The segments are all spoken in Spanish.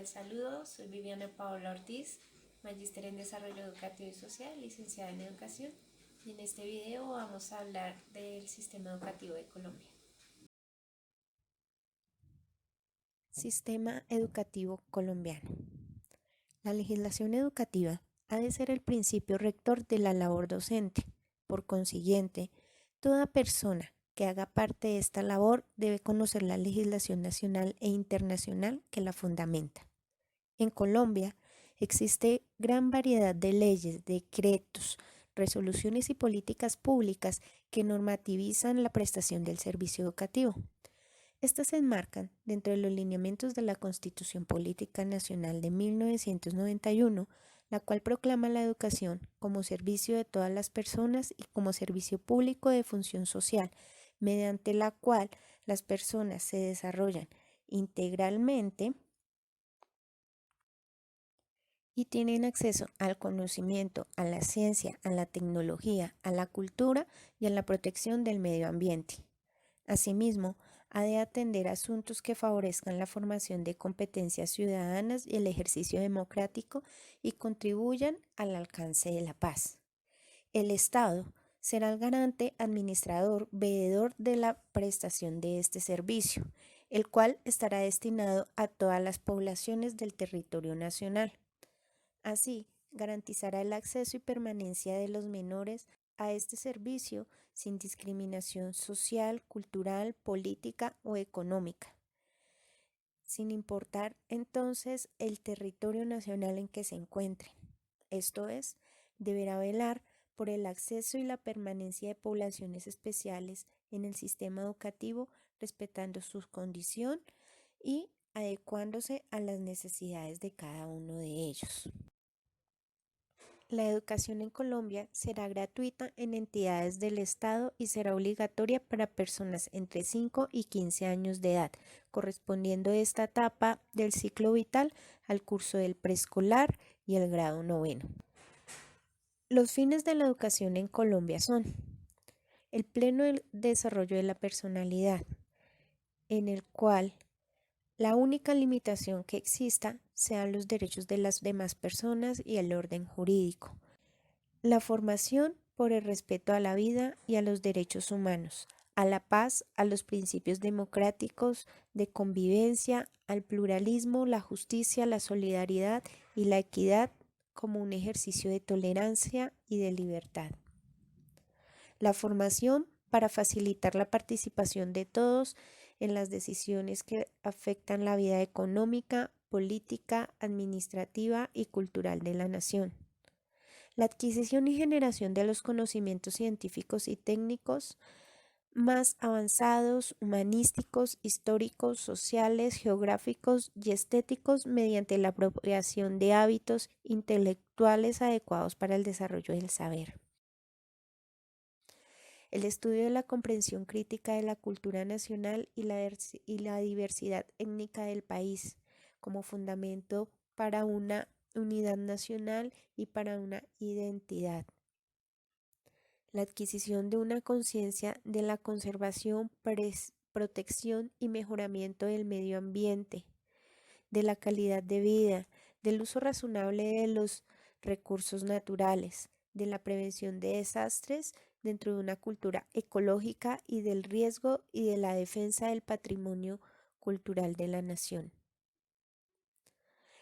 cordial saludo, soy Viviana Paola Ortiz, magíster en Desarrollo Educativo y Social, licenciada en Educación, y en este video vamos a hablar del sistema educativo de Colombia. Sistema educativo colombiano. La legislación educativa ha de ser el principio rector de la labor docente. Por consiguiente, toda persona que haga parte de esta labor debe conocer la legislación nacional e internacional que la fundamenta. En Colombia existe gran variedad de leyes, decretos, resoluciones y políticas públicas que normativizan la prestación del servicio educativo. Estas se enmarcan dentro de los lineamientos de la Constitución Política Nacional de 1991, la cual proclama la educación como servicio de todas las personas y como servicio público de función social, mediante la cual las personas se desarrollan integralmente y tienen acceso al conocimiento, a la ciencia, a la tecnología, a la cultura y a la protección del medio ambiente. Asimismo, ha de atender asuntos que favorezcan la formación de competencias ciudadanas y el ejercicio democrático y contribuyan al alcance de la paz. El Estado será el garante, administrador, veedor de la prestación de este servicio, el cual estará destinado a todas las poblaciones del territorio nacional. Así, garantizará el acceso y permanencia de los menores a este servicio sin discriminación social, cultural, política o económica, sin importar entonces el territorio nacional en que se encuentren. Esto es, deberá velar por el acceso y la permanencia de poblaciones especiales en el sistema educativo, respetando su condición y adecuándose a las necesidades de cada uno de ellos. La educación en Colombia será gratuita en entidades del Estado y será obligatoria para personas entre 5 y 15 años de edad, correspondiendo esta etapa del ciclo vital al curso del preescolar y el grado noveno. Los fines de la educación en Colombia son el pleno desarrollo de la personalidad, en el cual la única limitación que exista sean los derechos de las demás personas y el orden jurídico. La formación por el respeto a la vida y a los derechos humanos, a la paz, a los principios democráticos de convivencia, al pluralismo, la justicia, la solidaridad y la equidad como un ejercicio de tolerancia y de libertad. La formación para facilitar la participación de todos en las decisiones que afectan la vida económica, política, administrativa y cultural de la nación. La adquisición y generación de los conocimientos científicos y técnicos más avanzados, humanísticos, históricos, sociales, geográficos y estéticos mediante la apropiación de hábitos intelectuales adecuados para el desarrollo del saber. El estudio de la comprensión crítica de la cultura nacional y la diversidad étnica del país como fundamento para una unidad nacional y para una identidad. La adquisición de una conciencia de la conservación, protección y mejoramiento del medio ambiente, de la calidad de vida, del uso razonable de los recursos naturales, de la prevención de desastres dentro de una cultura ecológica y del riesgo y de la defensa del patrimonio cultural de la nación.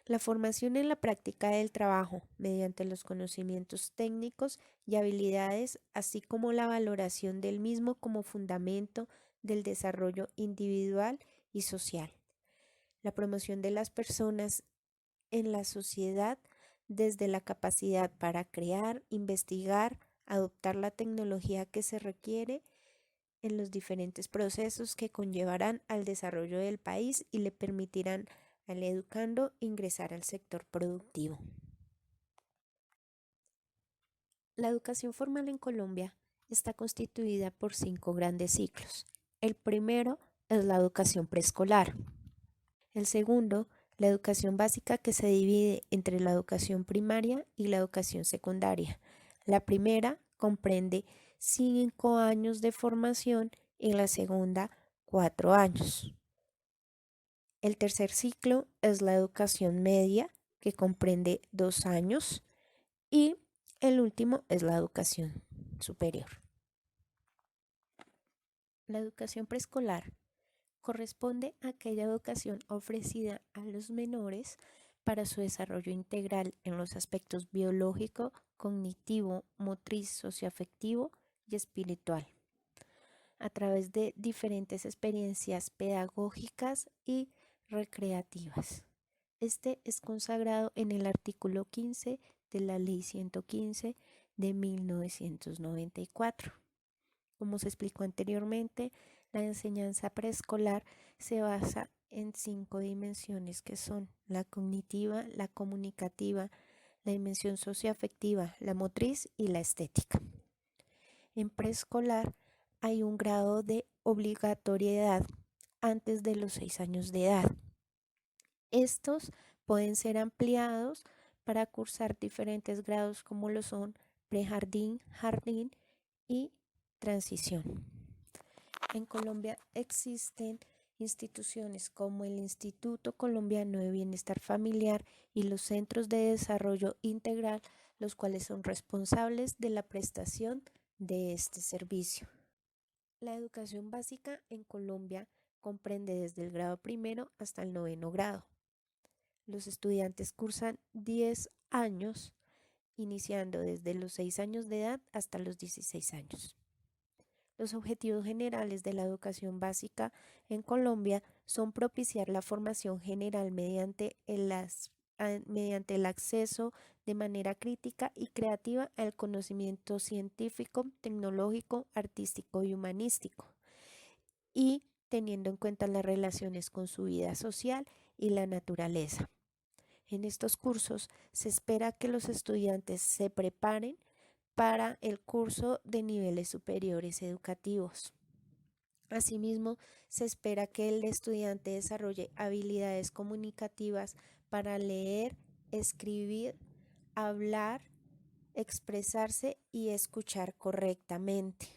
La formación en la práctica del trabajo mediante los conocimientos técnicos y habilidades, así como la valoración del mismo como fundamento del desarrollo individual y social. La promoción de las personas en la sociedad desde la capacidad para crear, investigar, adoptar la tecnología que se requiere en los diferentes procesos que conllevarán al desarrollo del país y le permitirán al educando ingresar al sector productivo. La educación formal en Colombia está constituida por 5 grandes ciclos. El primero es la educación preescolar. El segundo, la educación básica, que se divide entre la educación primaria y la educación secundaria. La primera comprende 5 años de formación y la segunda 4 años. El tercer ciclo es la educación media, que comprende 2 años, y el último es la educación superior. La educación preescolar corresponde a aquella educación ofrecida a los menores para su desarrollo integral en los aspectos biológico, cognitivo, motriz, socioafectivo y espiritual, a través de diferentes experiencias pedagógicas y recreativas. Este es consagrado en el artículo 15 de la Ley 115 de 1994. Como se explicó anteriormente, la enseñanza preescolar se basa en 5 dimensiones que son la cognitiva, la comunicativa, la dimensión socioafectiva, la motriz y la estética. En preescolar hay un grado de obligatoriedad antes de los 6 años de edad. Estos pueden ser ampliados para cursar diferentes grados como lo son prejardín, jardín y transición. En Colombia existen instituciones como el Instituto Colombiano de Bienestar Familiar y los Centros de Desarrollo Integral, los cuales son responsables de la prestación de este servicio. La educación básica en Colombia comprende desde el grado primero hasta el 9º grado. Los estudiantes cursan 10 años, iniciando desde los 6 años de edad hasta los 16 años. Los objetivos generales de la educación básica en Colombia son propiciar la formación general mediante el acceso de manera crítica y creativa al conocimiento científico, tecnológico, artístico y humanístico, y teniendo en cuenta las relaciones con su vida social y la naturaleza. En estos cursos se espera que los estudiantes se preparen para el curso de niveles superiores educativos. Asimismo, se espera que el estudiante desarrolle habilidades comunicativas para leer, escribir, hablar, expresarse y escuchar correctamente.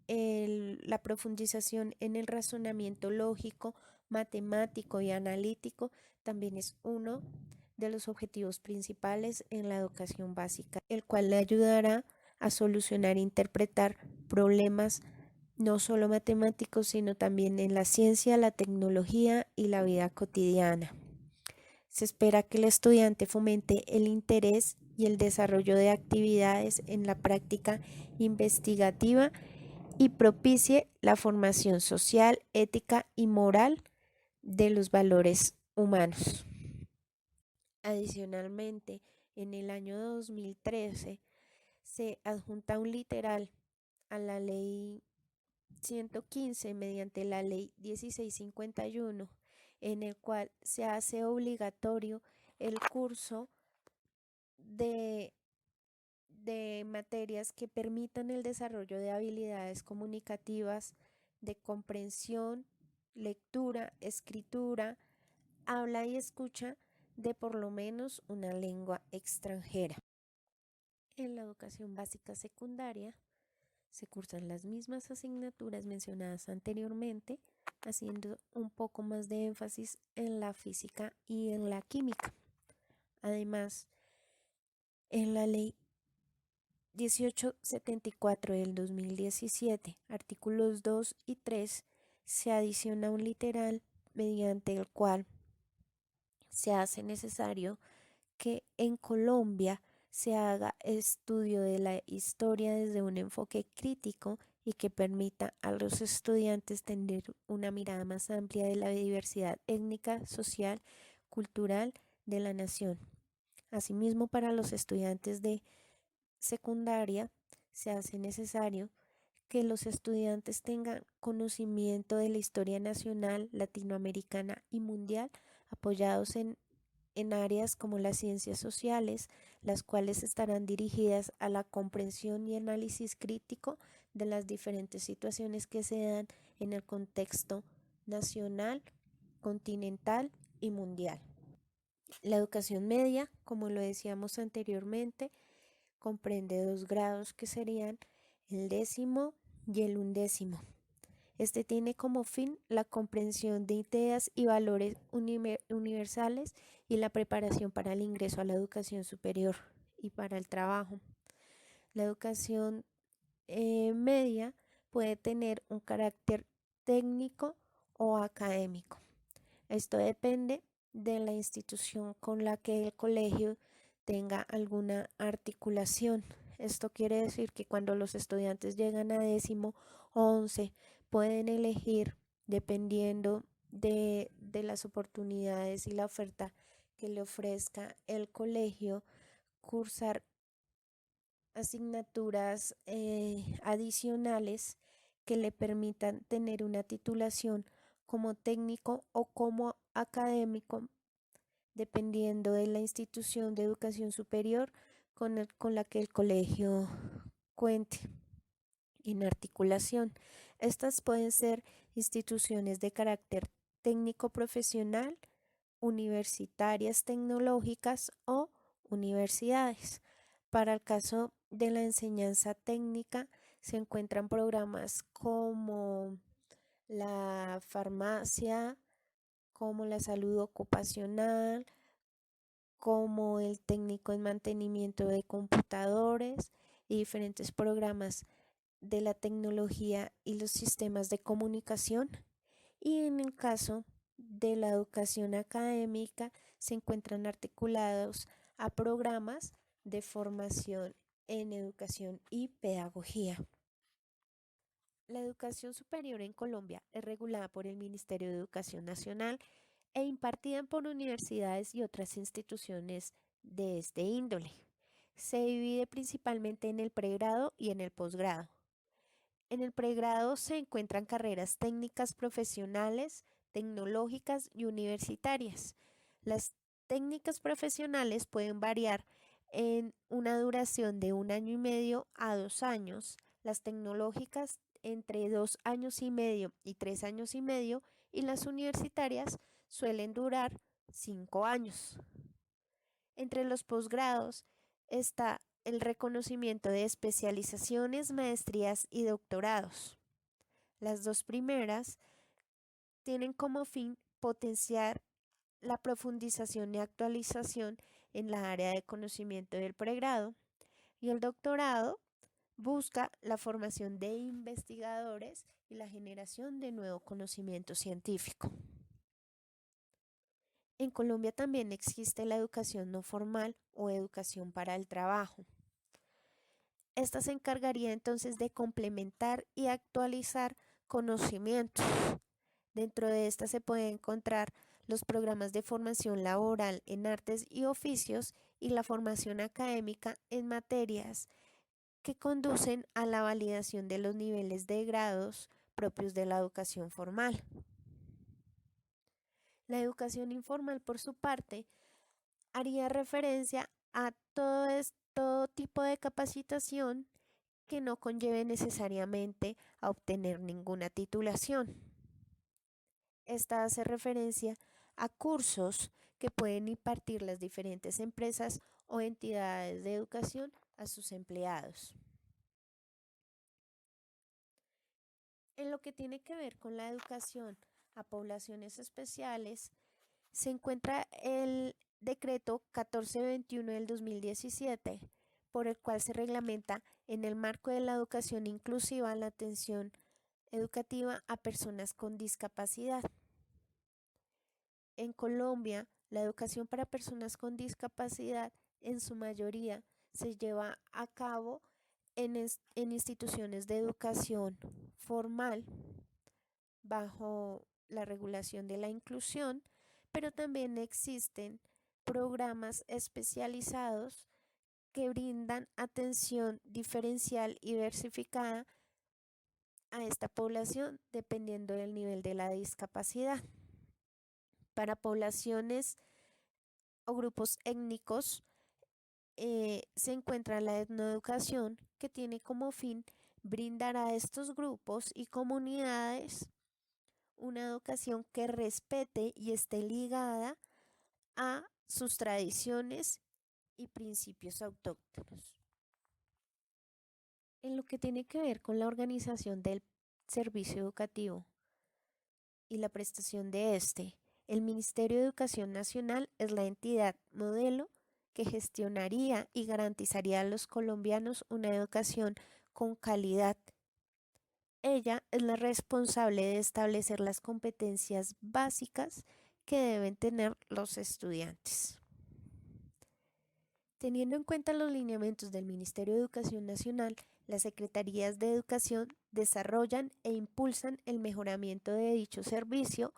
La profundización en el razonamiento lógico, matemático y analítico también es uno de los objetivos principales en la educación básica, el cual le ayudará a solucionar e interpretar problemas no solo matemáticos, sino también en la ciencia, la tecnología y la vida cotidiana. Se espera que el estudiante fomente el interés y el desarrollo de actividades en la práctica investigativa y propicie la formación social, ética y moral de los valores humanos. Adicionalmente, en el año 2013 se adjunta un literal a la Ley 115 mediante la Ley 1651, en el cual se hace obligatorio el curso de materias que permitan el desarrollo de habilidades comunicativas, de comprensión, lectura, escritura, habla y escucha de por lo menos una lengua extranjera. En la educación básica secundaria se cursan las mismas asignaturas mencionadas anteriormente, haciendo un poco más de énfasis en la física y en la química. Además, en la Ley 1874 del 2017, artículos 2 y 3, se adiciona un literal mediante el cual se hace necesario que en Colombia se haga estudio de la historia desde un enfoque crítico y que permita a los estudiantes tener una mirada más amplia de la diversidad étnica, social, cultural de la nación. Asimismo, para los estudiantes de secundaria se hace necesario que los estudiantes tengan conocimiento de la historia nacional, latinoamericana y mundial, apoyados en áreas como las ciencias sociales, las cuales estarán dirigidas a la comprensión y análisis crítico de las diferentes situaciones que se dan en el contexto nacional, continental y mundial. La educación media, como lo decíamos anteriormente, comprende 2 grados que serían el 10º y el 11º. Este tiene como fin la comprensión de ideas y valores universales y la preparación para el ingreso a la educación superior y para el trabajo. La educación media puede tener un carácter técnico o académico. Esto depende de la institución con la que el colegio tenga alguna articulación. Esto quiere decir que cuando los estudiantes llegan a 10º o 11 pueden elegir, dependiendo de las oportunidades y la oferta que le ofrezca el colegio, cursar asignaturas adicionales que le permitan tener una titulación como técnico o como académico, dependiendo de la institución de educación superior con la que el colegio cuente en articulación. Estas pueden ser instituciones de carácter técnico profesional, universitarias tecnológicas o universidades. Para el caso de la enseñanza técnica se encuentran programas como la farmacia, como la salud ocupacional, como el técnico en mantenimiento de computadores y diferentes programas de la tecnología y los sistemas de comunicación. Y en el caso de la educación académica se encuentran articulados a programas de formación en educación y pedagogía. La educación superior en Colombia es regulada por el Ministerio de Educación Nacional e impartida por universidades y otras instituciones de este índole. Se divide principalmente en el pregrado y en el posgrado. En el pregrado se encuentran carreras técnicas profesionales, tecnológicas y universitarias. Las técnicas profesionales pueden variar en una duración de 1 año y medio a 2 años, las tecnológicas entre 2 años y medio y 3 años y medio, y las universitarias suelen durar 5 años. Entre los posgrados está el reconocimiento de especializaciones, maestrías y doctorados. Las dos primeras tienen como fin potenciar la profundización y actualización en la área de conocimiento del pregrado, y el doctorado busca la formación de investigadores y la generación de nuevo conocimiento científico. En Colombia también existe la educación no formal o educación para el trabajo. Esta se encargaría entonces de complementar y actualizar conocimientos. Dentro de esta se puede encontrar los programas de formación laboral en artes y oficios y la formación académica en materias que conducen a la validación de los niveles de grados propios de la educación formal. La educación informal, por su parte, haría referencia a todo tipo de capacitación que no conlleve necesariamente a obtener ninguna titulación. Esta hace referencia a cursos que pueden impartir las diferentes empresas o entidades de educación a sus empleados. En lo que tiene que ver con la educación a poblaciones especiales, se encuentra el decreto 1421 del 2017, por el cual se reglamenta en el marco de la educación inclusiva la atención educativa a personas con discapacidad. En Colombia, la educación para personas con discapacidad en su mayoría se lleva a cabo en instituciones de educación formal bajo la regulación de la inclusión, pero también existen programas especializados que brindan atención diferencial y diversificada a esta población dependiendo del nivel de la discapacidad. Para poblaciones o grupos étnicos se encuentra la etnoeducación, que tiene como fin brindar a estos grupos y comunidades una educación que respete y esté ligada a sus tradiciones y principios autóctonos. En lo que tiene que ver con la organización del servicio educativo y la prestación de este. El Ministerio de Educación Nacional es la entidad modelo que gestionaría y garantizaría a los colombianos una educación con calidad. Ella es la responsable de establecer las competencias básicas que deben tener los estudiantes. Teniendo en cuenta los lineamientos del Ministerio de Educación Nacional, las Secretarías de Educación desarrollan e impulsan el mejoramiento de dicho servicio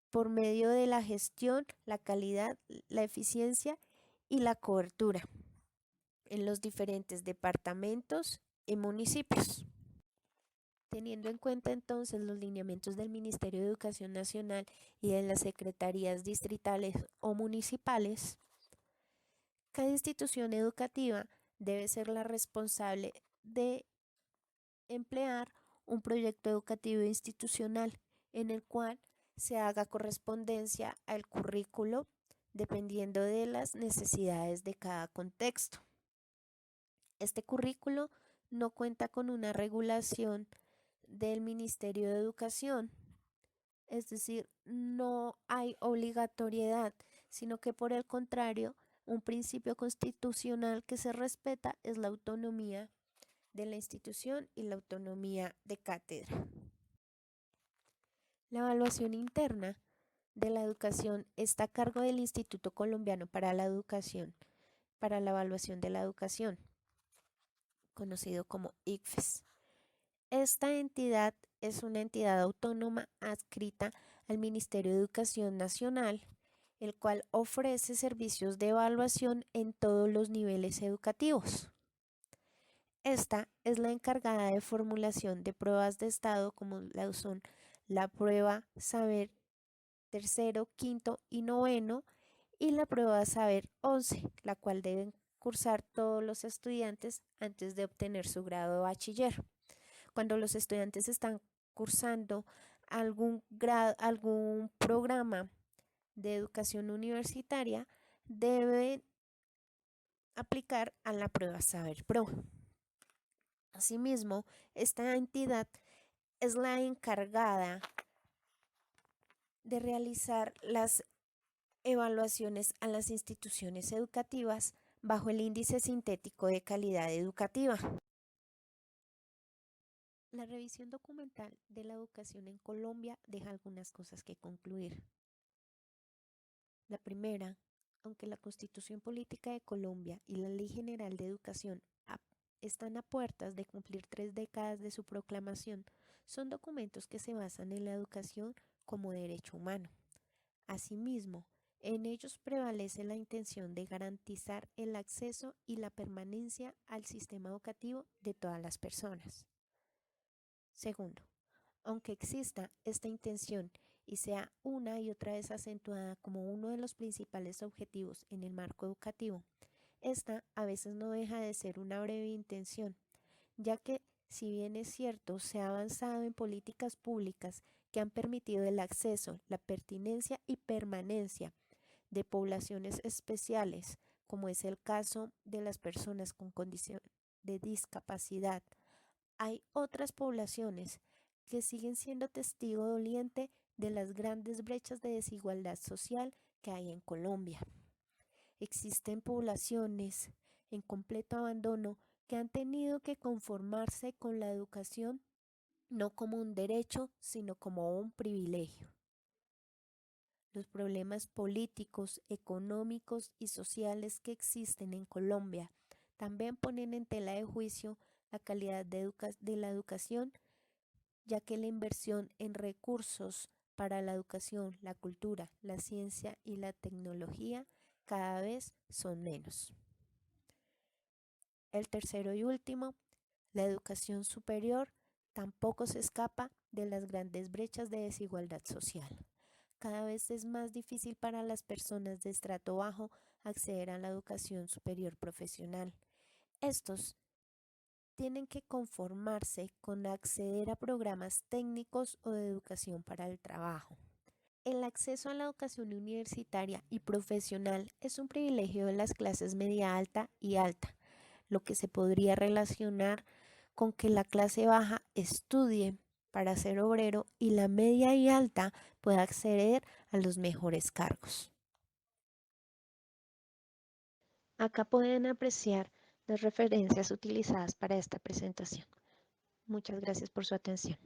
por medio de la gestión, la calidad, la eficiencia y la cobertura en los diferentes departamentos y municipios. Teniendo en cuenta entonces los lineamientos del Ministerio de Educación Nacional y de las secretarías distritales o municipales, cada institución educativa debe ser la responsable de emplear un proyecto educativo institucional en el cual se haga correspondencia al currículo dependiendo de las necesidades de cada contexto. Este currículo no cuenta con una regulación del Ministerio de Educación, es decir, no hay obligatoriedad, sino que por el contrario, un principio constitucional que se respeta es la autonomía de la institución y la autonomía de cátedra. La evaluación interna de la educación está a cargo del Instituto Colombiano para la Educación, para la Evaluación de la Educación, conocido como ICFES. Esta entidad es una entidad autónoma adscrita al Ministerio de Educación Nacional, el cual ofrece servicios de evaluación en todos los niveles educativos. Esta es la encargada de formulación de pruebas de estado como la son la prueba Saber tercero, quinto y noveno y la prueba Saber 11, la cual deben cursar todos los estudiantes antes de obtener su grado de bachiller. Cuando los estudiantes están cursando algún programa de educación universitaria, deben aplicar a la prueba Saber Pro. Asimismo, esta entidad es la encargada de realizar las evaluaciones a las instituciones educativas bajo el índice sintético de calidad educativa. La revisión documental de la educación en Colombia deja algunas cosas que concluir. La primera, aunque la Constitución Política de Colombia y la Ley General de Educación están a puertas de cumplir 3 décadas de su proclamación, son documentos que se basan en la educación como derecho humano. Asimismo, en ellos prevalece la intención de garantizar el acceso y la permanencia al sistema educativo de todas las personas. Segundo, aunque exista esta intención y sea una y otra vez acentuada como uno de los principales objetivos en el marco educativo, esta a veces no deja de ser una breve intención, ya que si bien es cierto, se ha avanzado en políticas públicas que han permitido el acceso, la pertinencia y permanencia de poblaciones especiales, como es el caso de las personas con condición de discapacidad, hay otras poblaciones que siguen siendo testigo doliente de las grandes brechas de desigualdad social que hay en Colombia. Existen poblaciones en completo abandono que han tenido que conformarse con la educación no como un derecho, sino como un privilegio. Los problemas políticos, económicos y sociales que existen en Colombia también ponen en tela de juicio la calidad de la educación, ya que la inversión en recursos para la educación, la cultura, la ciencia y la tecnología cada vez son menos. El tercero y último, la educación superior tampoco se escapa de las grandes brechas de desigualdad social. Cada vez es más difícil para las personas de estrato bajo acceder a la educación superior profesional. Estos tienen que conformarse con acceder a programas técnicos o de educación para el trabajo. El acceso a la educación universitaria y profesional es un privilegio de las clases media alta y alta, lo que se podría relacionar con que la clase baja estudie para ser obrero y la media y alta pueda acceder a los mejores cargos. Acá pueden apreciar las referencias utilizadas para esta presentación. Muchas gracias por su atención.